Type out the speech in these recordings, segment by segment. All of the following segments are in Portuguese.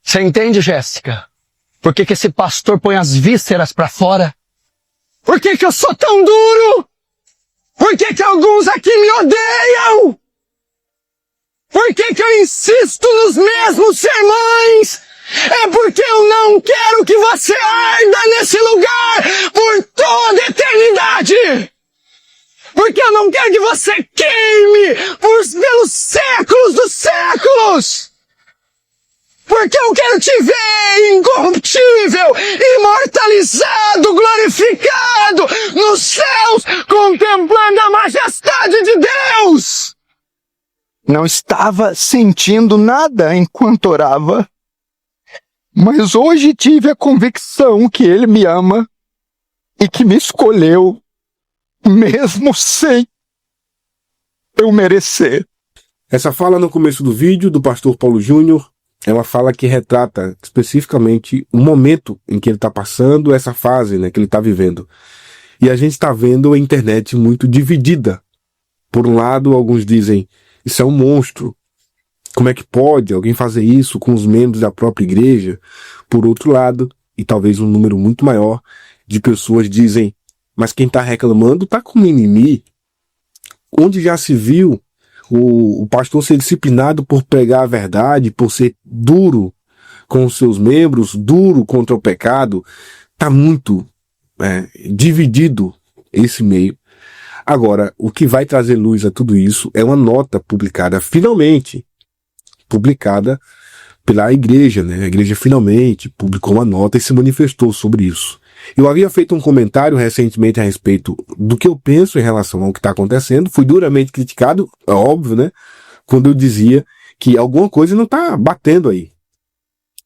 Você entende, Jéssica? Por que esse pastor põe as vísceras pra fora? Por que eu sou tão duro? Por que alguns aqui me odeiam? Por que eu insisto nos mesmos sermões? É porque eu não quero que você arda nesse lugar por toda a eternidade. Porque eu não quero que você queime pelos séculos dos séculos. Porque eu quero te ver incorruptível, imortalizado, glorificado nos céus, contemplando a majestade de Deus. Não estava sentindo nada enquanto orava, mas hoje tive a convicção que Ele me ama e que me escolheu, mesmo sem eu merecer. Essa fala no começo do vídeo do pastor Paulo Júnior é uma fala que retrata especificamente o momento em que ele está passando, essa fase, né, que ele está vivendo. E a gente está vendo a internet muito dividida. Por um lado, alguns dizem, isso é um monstro. Como é que pode alguém fazer isso com os membros da própria igreja? Por outro lado, e talvez um número muito maior, de pessoas dizem, mas quem está reclamando está com mimimi. Onde já se viu o pastor ser disciplinado por pregar a verdade, por ser duro com os seus membros, duro contra o pecado? Está muito dividido esse meio. Agora, o que vai trazer luz a tudo isso é uma nota publicada, finalmente, publicada pela igreja, né? A igreja finalmente publicou uma nota e se manifestou sobre isso. Eu havia feito um comentário recentemente a respeito do que eu penso em relação ao que está acontecendo. Fui duramente criticado, é óbvio, né? Quando eu dizia que alguma coisa não está batendo aí.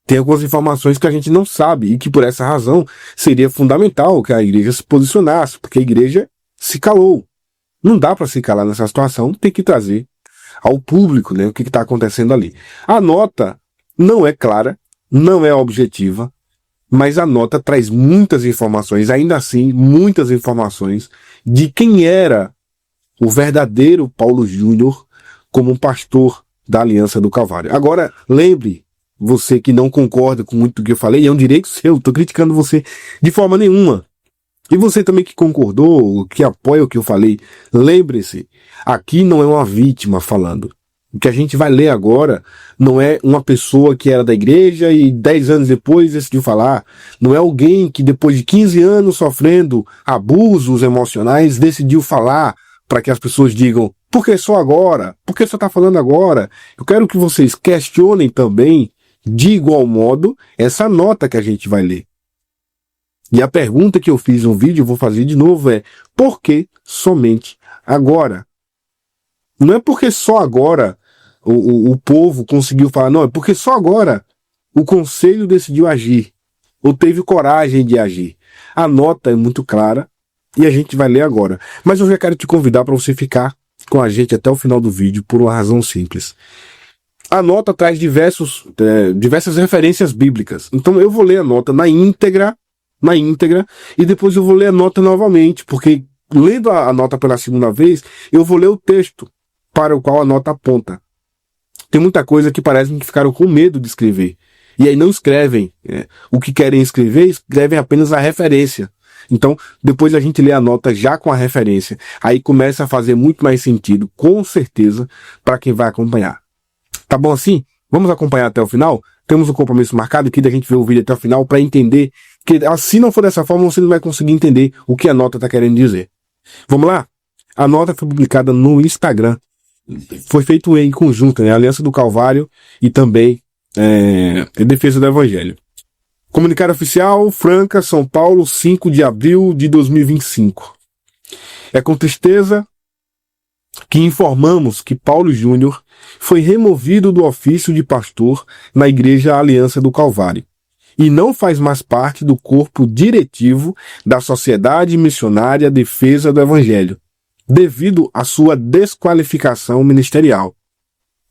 Tem algumas informações que a gente não sabe e que por essa razão seria fundamental que a igreja se posicionasse, porque a igreja se calou. Não dá para se calar nessa situação, tem que trazer ao público, né, o que está acontecendo ali. A nota não é clara, não é objetiva, mas a nota traz muitas informações, ainda assim, muitas informações de quem era o verdadeiro Paulo Júnior como um pastor da Aliança do Calvário. Agora, lembre, você que não concorda com muito do que eu falei, é um direito seu, estou criticando você de forma nenhuma. E você também que concordou, que apoia o que eu falei, lembre-se, aqui não é uma vítima falando. O que a gente vai ler agora não é uma pessoa que era da igreja e 10 anos depois decidiu falar. Não é alguém que depois de 15 anos sofrendo abusos emocionais decidiu falar para que as pessoas digam, por que só agora? Por que só está falando agora? Eu quero que vocês questionem também, de igual modo, essa nota que a gente vai ler. E a pergunta que eu fiz no vídeo, eu vou fazer de novo, é por que somente agora? Não é porque só agora o povo conseguiu falar, não, é porque só agora o conselho decidiu agir, ou teve coragem de agir. A nota é muito clara e a gente vai ler agora. Mas eu já quero te convidar para você ficar com a gente até o final do vídeo por uma razão simples. A nota traz diversas referências bíblicas. Então eu vou ler a nota na íntegra, e depois eu vou ler a nota novamente, porque lendo a nota pela segunda vez, eu vou ler o texto para o qual a nota aponta. Tem muita coisa que parece que ficaram com medo de escrever. E aí não escrevem o que querem escrever, escrevem apenas a referência. Então, depois a gente lê a nota já com a referência. Aí começa a fazer muito mais sentido, com certeza, para quem vai acompanhar. Tá bom assim? Vamos acompanhar até o final? Temos um compromisso marcado aqui da gente ver o vídeo até o final para entender que, se não for dessa forma, você não vai conseguir entender o que a nota está querendo dizer. Vamos lá? A nota foi publicada no Instagram. Foi feito em conjunto, né? Aliança do Calvário e também Defesa do Evangelho. Comunicado oficial, Franca, São Paulo, 5 de abril de 2025. É com tristeza que informamos que Paulo Júnior foi removido do ofício de pastor na Igreja Aliança do Calvário e não faz mais parte do corpo diretivo da Sociedade Missionária Defesa do Evangelho, devido à sua desqualificação ministerial.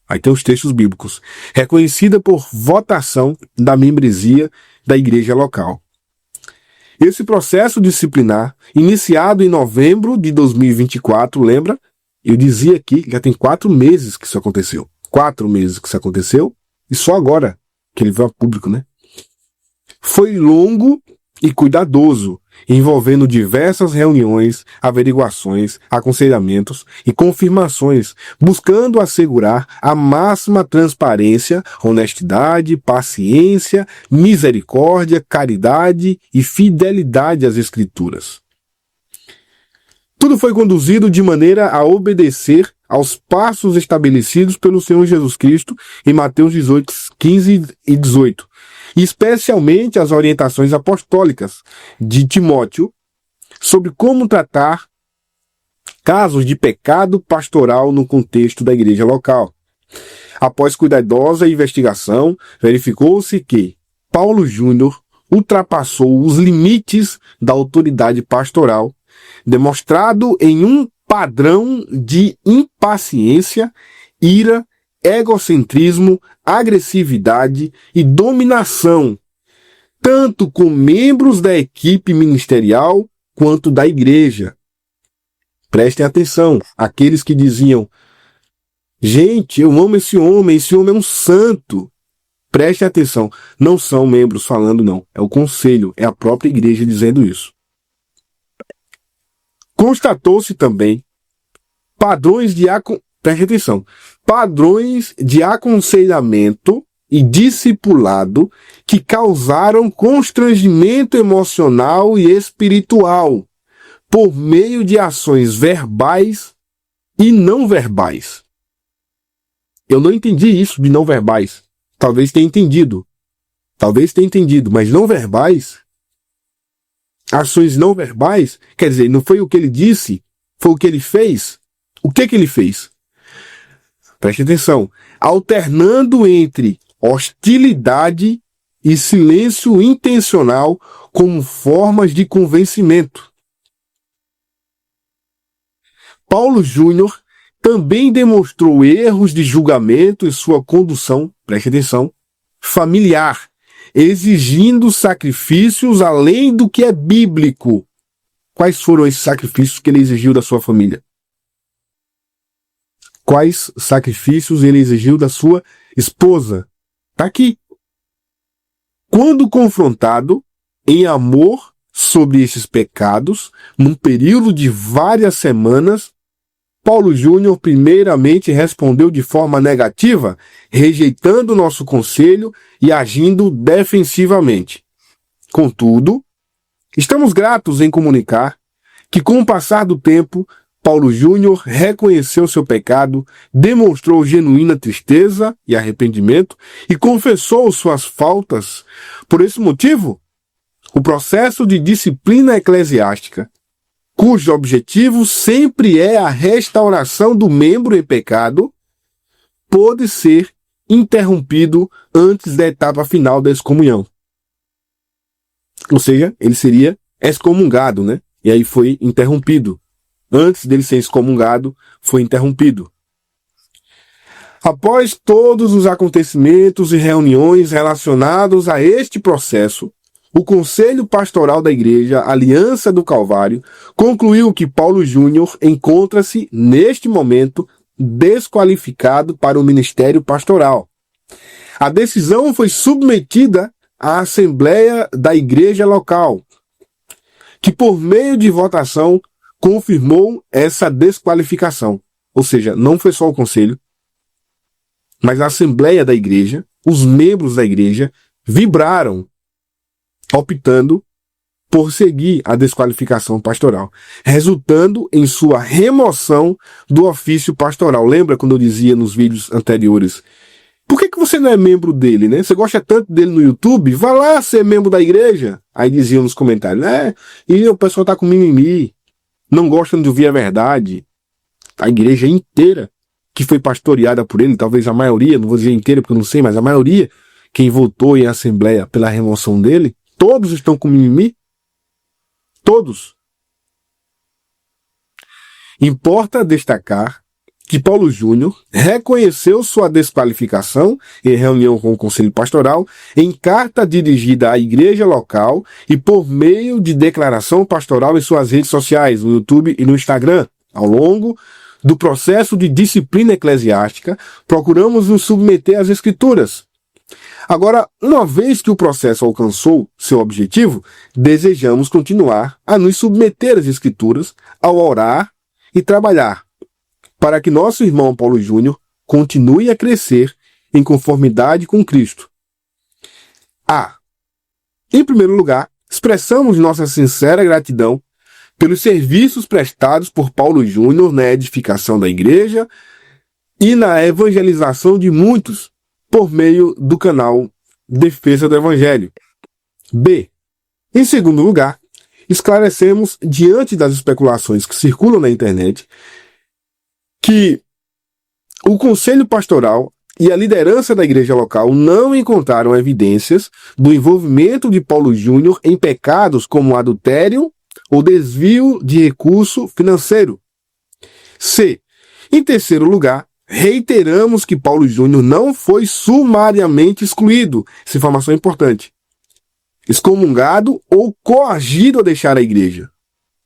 Aí tem os textos bíblicos. Reconhecida por votação da membresia da igreja local. Esse processo disciplinar, iniciado em novembro de 2024, lembra? Eu dizia aqui que já tem 4 meses que isso aconteceu. 4 meses que isso aconteceu e só agora que ele veio a público, né? Foi longo e cuidadoso, envolvendo diversas reuniões, averiguações, aconselhamentos e confirmações, buscando assegurar a máxima transparência, honestidade, paciência, misericórdia, caridade e fidelidade às Escrituras. Tudo foi conduzido de maneira a obedecer aos passos estabelecidos pelo Senhor Jesus Cristo em Mateus 18, 15 e 18, e especialmente as orientações apostólicas de Timóteo sobre como tratar casos de pecado pastoral no contexto da igreja local. Após cuidadosa investigação, verificou-se que Paulo Júnior ultrapassou os limites da autoridade pastoral, demonstrado em um padrão de impaciência, ira, egocentrismo, agressividade e dominação, tanto com membros da equipe ministerial quanto da igreja. Prestem atenção, aqueles que diziam: gente, eu amo esse homem é um santo. Prestem atenção, não são membros falando não, é o conselho, é a própria igreja dizendo isso. Constatou-se também padrões de aconselhamento e discipulado que causaram constrangimento emocional e espiritual por meio de ações verbais e não verbais. Eu não entendi isso de não verbais. Talvez tenha entendido, mas não verbais, ações não verbais, quer dizer, não foi o que ele disse, foi o que ele fez. O que ele fez? Preste atenção. Alternando entre hostilidade e silêncio intencional como formas de convencimento. Paulo Júnior também demonstrou erros de julgamento em sua condução, preste atenção, familiar, exigindo sacrifícios além do que é bíblico. Quais foram esses sacrifícios que ele exigiu da sua família? Quais sacrifícios ele exigiu da sua esposa? Está aqui. Quando confrontado em amor sobre esses pecados, num período de várias semanas, Paulo Júnior primeiramente respondeu de forma negativa, rejeitando o nosso conselho e agindo defensivamente. Contudo, estamos gratos em comunicar que, com o passar do tempo, Paulo Júnior reconheceu seu pecado, demonstrou genuína tristeza e arrependimento e confessou suas faltas. Por esse motivo, o processo de disciplina eclesiástica, cujo objetivo sempre é a restauração do membro em pecado, pode ser interrompido antes da etapa final da excomunhão. Ou seja, ele seria excomungado, né? E aí foi interrompido. Antes dele ser excomungado, foi interrompido. Após todos os acontecimentos e reuniões relacionados a este processo, o Conselho Pastoral da Igreja Aliança do Calvário concluiu que Paulo Júnior encontra-se, neste momento, desqualificado para o ministério pastoral. A decisão foi submetida à Assembleia da Igreja local, que, por meio de votação, confirmou essa desqualificação. Ou seja, não foi só o Conselho, mas a Assembleia da Igreja, os membros da Igreja, vibraram, optando por seguir a desqualificação pastoral, resultando em sua remoção do ofício pastoral. Lembra quando eu dizia nos vídeos anteriores, por que você não é membro dele, né? Você gosta tanto dele no YouTube? Vá lá ser membro da igreja. Aí diziam nos comentários, e o pessoal tá com mimimi, não gostam de ouvir a verdade. A igreja inteira que foi pastoreada por ele, talvez a maioria, não vou dizer inteira porque eu não sei, mas a maioria, quem votou em assembleia pela remoção dele, todos estão com mimimi? Todos. Importa destacar que Paulo Júnior reconheceu sua desqualificação em reunião com o Conselho Pastoral em carta dirigida à igreja local e por meio de declaração pastoral em suas redes sociais, no YouTube e no Instagram. Ao longo do processo de disciplina eclesiástica, procuramos nos submeter às Escrituras, Agora, uma vez que o processo alcançou seu objetivo, desejamos continuar a nos submeter às Escrituras, ao orar e trabalhar, para que nosso irmão Paulo Júnior continue a crescer em conformidade com Cristo. Em primeiro lugar, expressamos nossa sincera gratidão pelos serviços prestados por Paulo Júnior na edificação da igreja e na evangelização de muitos por meio do canal Defesa do Evangelho. Em segundo lugar, esclarecemos, diante das especulações que circulam na internet, que o Conselho Pastoral e a liderança da igreja local não encontraram evidências do envolvimento de Paulo Júnior em pecados como adultério ou desvio de recurso financeiro. Em terceiro lugar, reiteramos que Paulo Júnior não foi sumariamente excluído, essa informação é importante, excomungado ou coagido a deixar a igreja.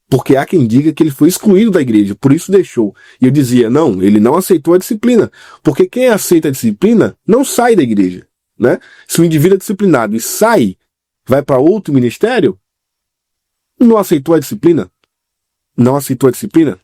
Porque há quem diga que ele foi excluído da igreja, por isso deixou. E eu dizia, não, ele não aceitou a disciplina. Porque quem aceita a disciplina não sai da igreja, né? Se o indivíduo é disciplinado e sai, vai para outro ministério, não aceitou a disciplina. Não aceitou a disciplina.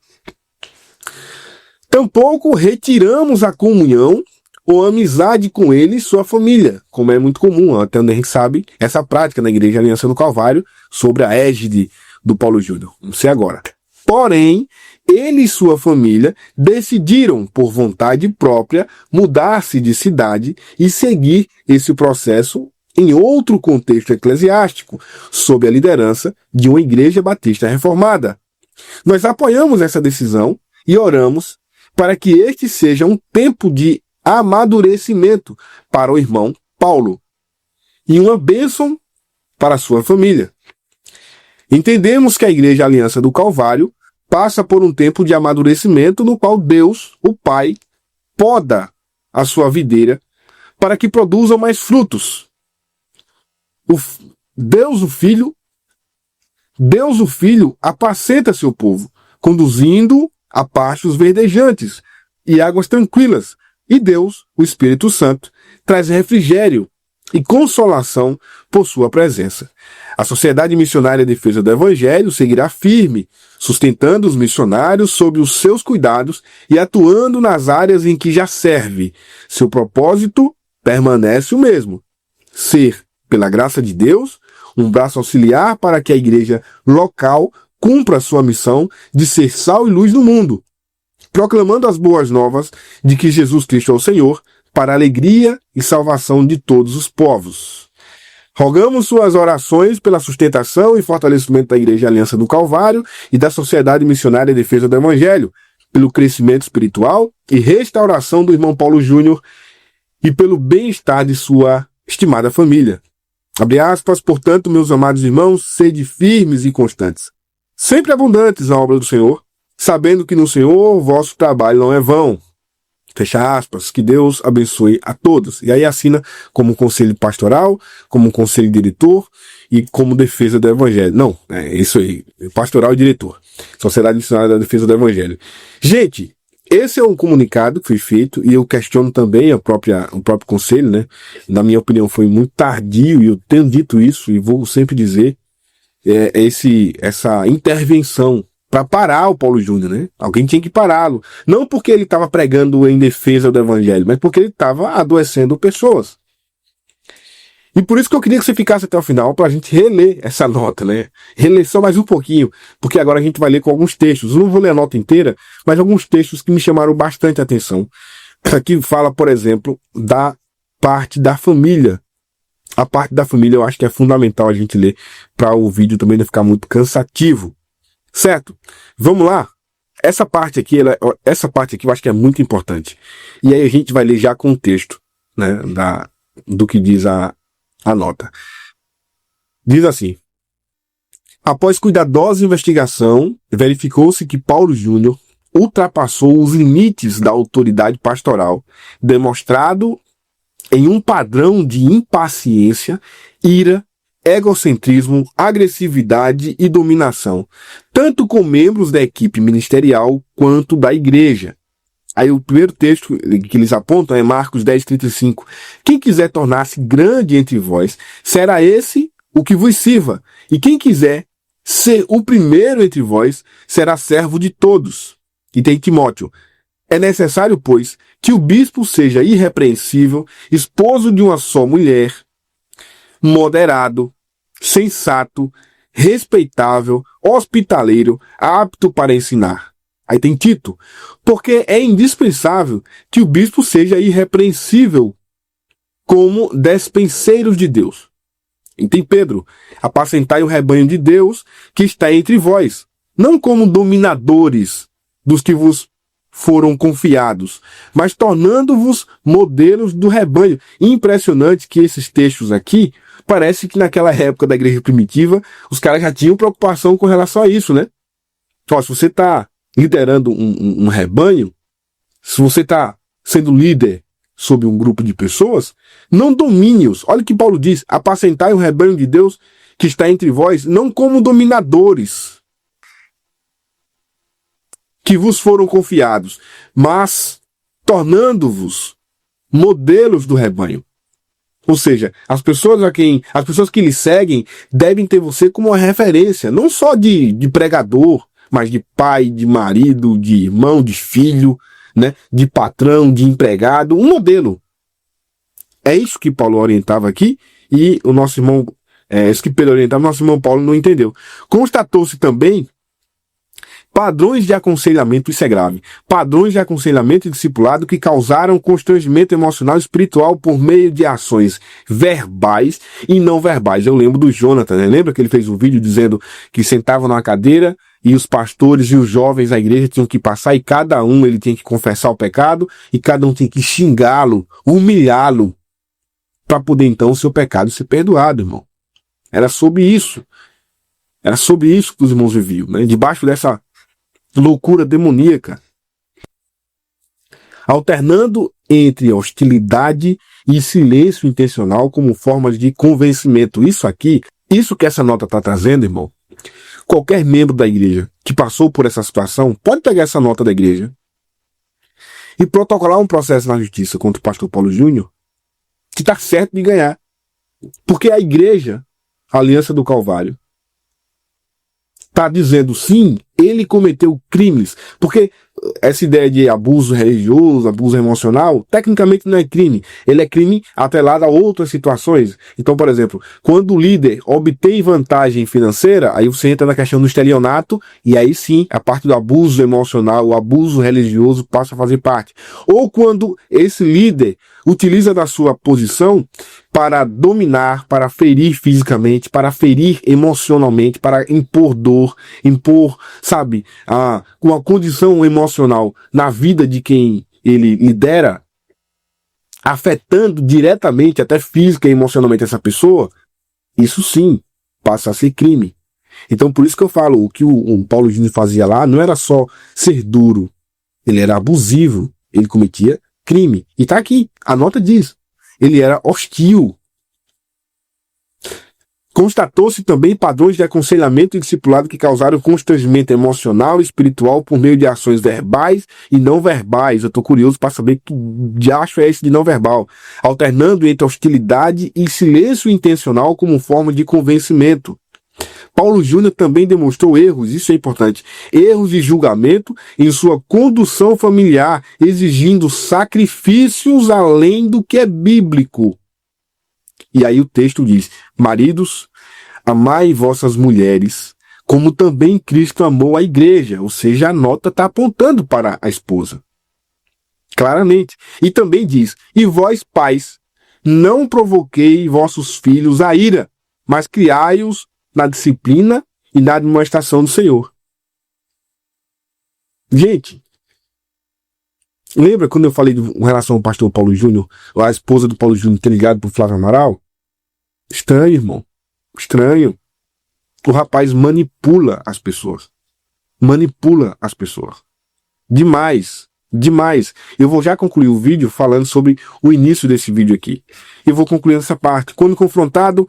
Tampouco retiramos a comunhão ou amizade com ele e sua família, como é muito comum, até onde a gente sabe, essa prática na Igreja Aliança do Calvário, sobre a égide do Paulo Júnior. Não sei agora. Porém, ele e sua família decidiram, por vontade própria, mudar-se de cidade e seguir esse processo em outro contexto eclesiástico, sob a liderança de uma igreja batista reformada. Nós apoiamos essa decisão e oramos para que este seja um tempo de amadurecimento para o irmão Paulo e uma bênção para a sua família. Entendemos que a Igreja Aliança do Calvário passa por um tempo de amadurecimento no qual Deus, o Pai, poda a sua videira para que produzam mais frutos. Deus o Filho apacenta seu povo, conduzindo a pastos verdejantes e águas tranquilas. E Deus, o Espírito Santo, traz refrigério e consolação por sua presença. A Sociedade Missionária Defesa do Evangelho seguirá firme, sustentando os missionários sob os seus cuidados e atuando nas áreas em que já serve. Seu propósito permanece o mesmo: ser, pela graça de Deus, um braço auxiliar para que a igreja local cumpra sua missão de ser sal e luz no mundo, proclamando as boas novas de que Jesus Cristo é o Senhor, para a alegria e salvação de todos os povos. Rogamos suas orações pela sustentação e fortalecimento da Igreja Aliança do Calvário e da Sociedade Missionária Defesa do Evangelho, pelo crescimento espiritual e restauração do irmão Paulo Júnior e pelo bem-estar de sua estimada família. Abre aspas, portanto, meus amados irmãos, sede firmes e constantes, sempre abundantes na obra do Senhor, sabendo que no Senhor o vosso trabalho não é vão. Fecha aspas, que Deus abençoe a todos. E aí assina como conselho pastoral, como conselho diretor e como defesa do Evangelho. Não, é isso aí, pastoral e diretor. Sociedade Missionária da Defesa do Evangelho. Gente, esse é um comunicado que foi feito e eu questiono também o próprio conselho, né? Na minha opinião foi muito tardio e eu tenho dito isso e vou sempre dizer essa intervenção para parar o Paulo Júnior, né? Alguém tinha que pará-lo. Não porque ele estava pregando em defesa do Evangelho, mas porque ele estava adoecendo pessoas. E por isso que eu queria que você ficasse até o final para a gente reler essa nota, né? Reler só mais um pouquinho, porque agora a gente vai ler com alguns textos. Eu não vou ler a nota inteira, mas alguns textos que me chamaram bastante atenção. Aqui fala, por exemplo, da parte da família. A parte da família eu acho que é fundamental a gente ler para o vídeo também não ficar muito cansativo. Certo? Vamos lá? Essa parte aqui eu acho que é muito importante. E aí a gente vai ler já com o texto, né, do que diz a nota. Diz assim: após cuidadosa investigação, verificou-se que Paulo Júnior ultrapassou os limites da autoridade pastoral, demonstrado em um padrão de impaciência, ira, egocentrismo, agressividade e dominação, tanto com membros da equipe ministerial quanto da igreja. Aí o primeiro texto que eles apontam é Marcos 10:35. Quem quiser tornar-se grande entre vós, será esse o que vos sirva. E quem quiser ser o primeiro entre vós, será servo de todos. E tem Timóteo. É necessário, pois, que o bispo seja irrepreensível, esposo de uma só mulher, moderado, sensato, respeitável, hospitaleiro, apto para ensinar. Aí tem Tito. Porque é indispensável que o bispo seja irrepreensível como despenseiros de Deus. E tem Pedro. Apacentai o rebanho de Deus que está entre vós, não como dominadores dos que vos foram confiados, mas tornando-vos modelos do rebanho. Impressionante que esses textos aqui, parece que naquela época da igreja primitiva, os caras já tinham preocupação com relação a isso, né? Ó, se você está liderando um rebanho, se você está sendo líder sobre um grupo de pessoas, não domine-os. Olha o que Paulo diz, apacentai o rebanho de Deus que está entre vós, não como dominadores, que vos foram confiados, mas tornando-vos modelos do rebanho. Ou seja, as pessoas que lhe seguem devem ter você como uma referência, não só de pregador, mas de pai, de marido, de irmão, de filho, né, de patrão, de empregado, um modelo. É isso que Paulo orientava aqui, e o nosso irmão, isso que Pedro orientava, o nosso irmão Paulo não entendeu. Constatou-se também padrões de aconselhamento, isso é grave, padrões de aconselhamento e discipulado que causaram constrangimento emocional e espiritual por meio de ações verbais e não verbais. Eu lembro do Jonathan, né? Lembra que ele fez um vídeo dizendo que sentava numa cadeira e os pastores e os jovens da igreja tinham que passar e cada um ele tinha que confessar o pecado e cada um tinha que xingá-lo, humilhá-lo, para poder então o seu pecado ser perdoado, irmão. Era sobre isso. Era sobre isso que os irmãos viviam, né? Debaixo dessa loucura demoníaca, alternando entre hostilidade e silêncio intencional como formas de convencimento. Isso que essa nota está trazendo, irmão, qualquer membro da igreja que passou por essa situação pode pegar essa nota da igreja e protocolar um processo na justiça contra o pastor Paulo Júnior, que está certo de ganhar, porque a igreja, a Aliança do Calvário, está dizendo sim, ele cometeu crimes, porque essa ideia de abuso religioso, abuso emocional, tecnicamente não é crime, ele é crime atrelado a outras situações. Então, por exemplo, quando o líder obtém vantagem financeira, aí você entra na questão do estelionato, e aí sim, a parte do abuso emocional, o abuso religioso passa a fazer parte. Ou quando esse líder utiliza da sua posição para dominar, para ferir fisicamente, para ferir emocionalmente, para impor dor, impor, sabe, uma condição emocional na vida de quem ele lidera, afetando diretamente, até física e emocionalmente essa pessoa, isso sim passa a ser crime. Então por isso que eu falo, o que o Paulo Júnior fazia lá não era só ser duro, ele era abusivo, ele cometia crime. E tá aqui, a nota diz, ele era hostil. Constatou-se também padrões de aconselhamento e discipulado que causaram constrangimento emocional e espiritual por meio de ações verbais e não verbais. Eu estou curioso para saber que diacho é esse de não verbal. Alternando entre hostilidade e silêncio intencional como forma de convencimento. Paulo Júnior também demonstrou erros, isso é importante, erros de julgamento em sua condução familiar, exigindo sacrifícios além do que é bíblico. E aí o texto diz, maridos, amai vossas mulheres, como também Cristo amou a igreja. Ou seja, a nota está apontando para a esposa. Claramente. E também diz, e vós, pais, não provoquei vossos filhos a ira, mas criai-os na disciplina e na demonstração do Senhor. Gente, lembra quando eu falei com relação ao pastor Paulo Júnior, a esposa do Paulo Júnior ter ligado pro Flávio Amaral? Estranho, irmão. Estranho. O rapaz manipula as pessoas. Manipula as pessoas. Demais. Demais. Eu vou já concluir o vídeo falando sobre o início desse vídeo aqui. Eu vou concluir essa parte. Quando confrontado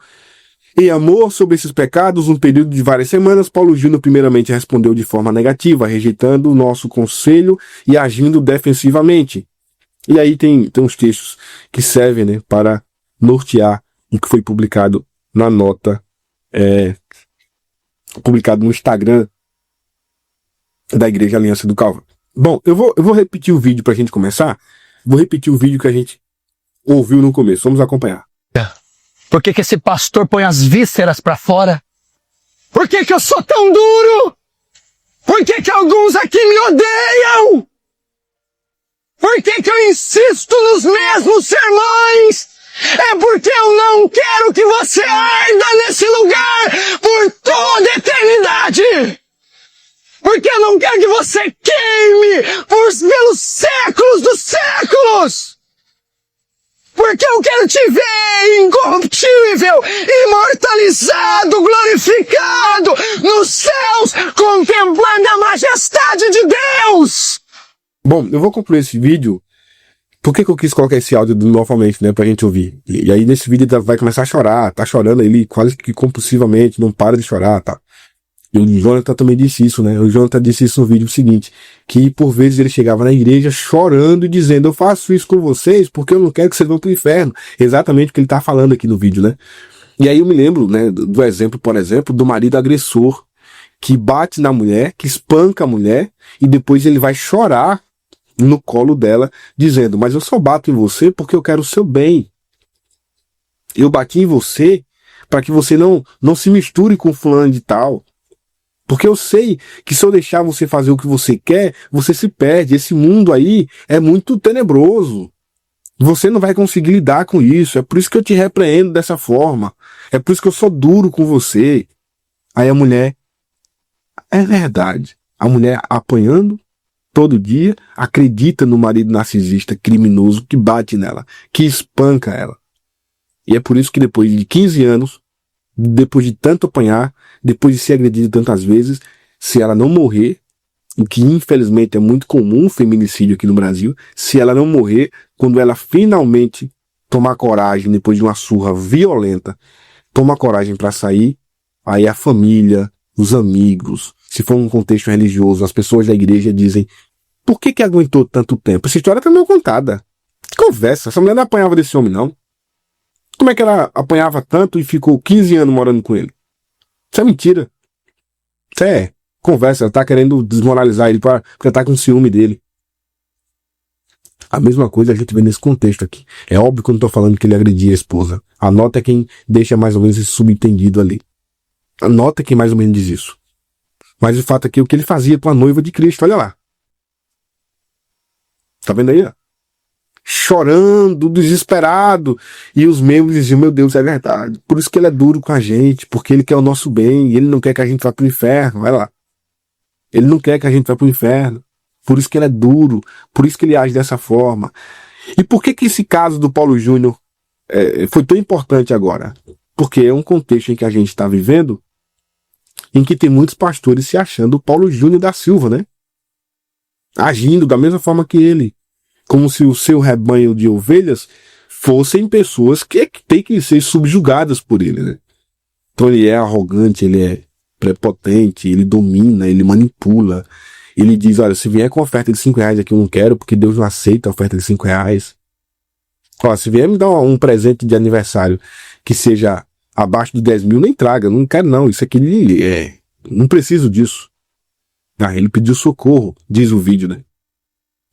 Em amor sobre esses pecados, um período de várias semanas, Paulo Júnior primeiramente respondeu de forma negativa, rejeitando o nosso conselho e agindo defensivamente. E aí tem uns textos que servem, né, para nortear o que foi publicado na nota, publicado no Instagram da Igreja Aliança do Calvário. Bom, eu vou repetir o vídeo pra gente começar. Vou repetir o vídeo que a gente ouviu no começo. Vamos acompanhar. Por que esse pastor põe as vísceras pra fora? Por que eu sou tão duro? Por que alguns aqui me odeiam? Por que eu insisto nos mesmos sermões? É porque eu não quero que você arda nesse lugar por toda a eternidade. Porque eu não quero que você queime pelos séculos dos séculos. Porque eu quero te ver incorruptível, imortalizado, glorificado nos céus, contemplando a majestade de Deus. Bom, eu vou concluir esse vídeo. Por que eu quis colocar esse áudio novamente, né, pra gente ouvir? E aí nesse vídeo ele vai começar a chorar, tá chorando ele quase que compulsivamente, não para de chorar, tá? E o Jonathan também disse isso, né? O Jonathan disse isso no vídeo seguinte, que por vezes ele chegava na igreja chorando e dizendo, eu faço isso com vocês porque eu não quero que vocês vão pro inferno. Exatamente o que ele tá falando aqui no vídeo, né? E aí eu me lembro, né, do exemplo, por exemplo, do marido agressor, que bate na mulher, que espanca a mulher, e depois ele vai chorar no colo dela, dizendo, mas eu só bato em você porque eu quero o seu bem. Eu bati em você para que você não se misture com fulano de tal. Porque eu sei que se eu deixar você fazer o que você quer, você se perde. Esse mundo aí é muito tenebroso. Você não vai conseguir lidar com isso. É por isso que eu te repreendo dessa forma. É por isso que eu sou duro com você. Aí a mulher, é verdade. A mulher apanhando todo dia, acredita no marido narcisista criminoso que bate nela, que espanca ela. E é por isso que depois de 15 anos, depois de tanto apanhar, depois de ser agredida tantas vezes, se ela não morrer, o que infelizmente é muito comum, feminicídio aqui no Brasil, se ela não morrer, quando ela finalmente tomar coragem, depois de uma surra violenta, toma coragem para sair, aí a família, os amigos, se for um contexto religioso, as pessoas da igreja dizem, por que aguentou tanto tempo? Essa história tá meio contada. Que conversa, essa mulher não apanhava desse homem, não. Como é que ela apanhava tanto e ficou 15 anos morando com ele? Isso é mentira. Isso é conversa, ela tá querendo desmoralizar ele porque tá com ciúme dele. A mesma coisa a gente vê nesse contexto aqui. É óbvio que eu não tô falando que ele agredia a esposa. A nota é quem deixa mais ou menos esse subentendido ali. A nota é quem mais ou menos diz isso. Mas o fato aqui é o que ele fazia com a noiva de Cristo, olha lá. Tá vendo aí, ó? Chorando, desesperado. E os membros diziam, meu Deus, é verdade. Por isso que ele é duro com a gente, porque ele quer o nosso bem, e ele não quer que a gente vá pro inferno, vai lá. Ele não quer que a gente vá pro inferno. Por isso que ele é duro, por isso que ele age dessa forma. E por que esse caso do Paulo Júnior foi tão importante agora? Porque é um contexto em que a gente está vivendo, em que tem muitos pastores se achando o Paulo Júnior da Silva, né? Agindo da mesma forma que ele. Como se o seu rebanho de ovelhas fossem pessoas que têm que ser subjugadas por ele, né? Então ele é arrogante, ele é prepotente, ele domina, ele manipula. Ele diz, olha, se vier com oferta de R$5 aqui eu não quero, porque Deus não aceita a oferta de R$5. Ó, se vier me dar um presente de aniversário que seja abaixo de 10 mil, nem traga, não quero não, isso aqui não preciso disso. Ah, ele pediu socorro, diz o vídeo, né?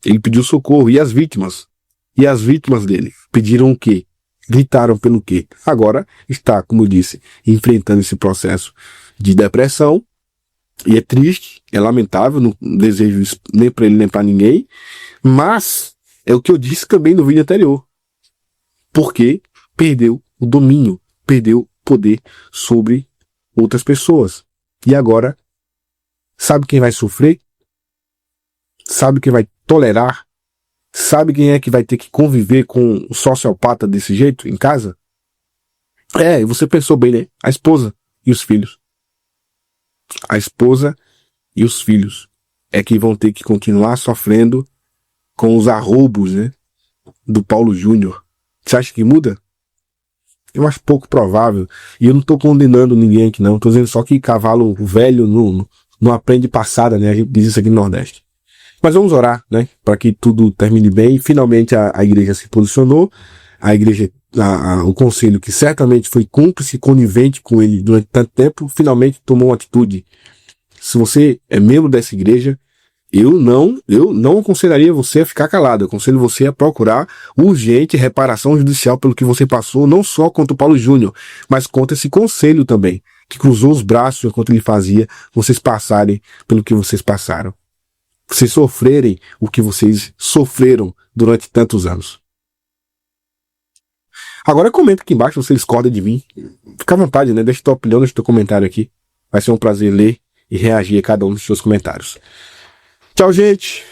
Ele pediu socorro, e as vítimas? E as vítimas dele pediram o quê? Gritaram pelo quê? Agora está, como eu disse, enfrentando esse processo de depressão, e é triste, é lamentável, não desejo isso nem para ele nem para ninguém, mas é o que eu disse também no vídeo anterior. Porque perdeu o domínio, perdeu poder sobre outras pessoas. E agora, sabe quem vai sofrer? Sabe quem vai tolerar? Sabe quem é que vai ter que conviver com um sociopata desse jeito em casa? Você pensou bem, né? A esposa e os filhos. A esposa e os filhos é que vão ter que continuar sofrendo com os arroubos, né, do Paulo Júnior. Você acha que muda? Eu acho pouco provável. E eu não tô condenando ninguém aqui não. Tô dizendo só que cavalo velho não aprende passada, né? A gente diz isso aqui no Nordeste. Mas vamos orar, né? Para que tudo termine bem. Finalmente a igreja se posicionou. A igreja, o conselho, que certamente foi cúmplice, conivente com ele durante tanto tempo, finalmente tomou uma atitude. Se você é membro dessa igreja, eu não aconselharia você a ficar calado. Eu aconselho você a procurar urgente reparação judicial pelo que você passou, não só contra o Paulo Júnior, mas contra esse conselho também, que cruzou os braços enquanto ele fazia vocês passarem pelo que vocês passaram. Vocês sofrerem o que vocês sofreram durante tantos anos. Agora comenta aqui embaixo se você discorda de mim. Fica à vontade, né? Deixa tua opinião, deixa teu comentário aqui. Vai ser um prazer ler e reagir a cada um dos seus comentários. Tchau, gente!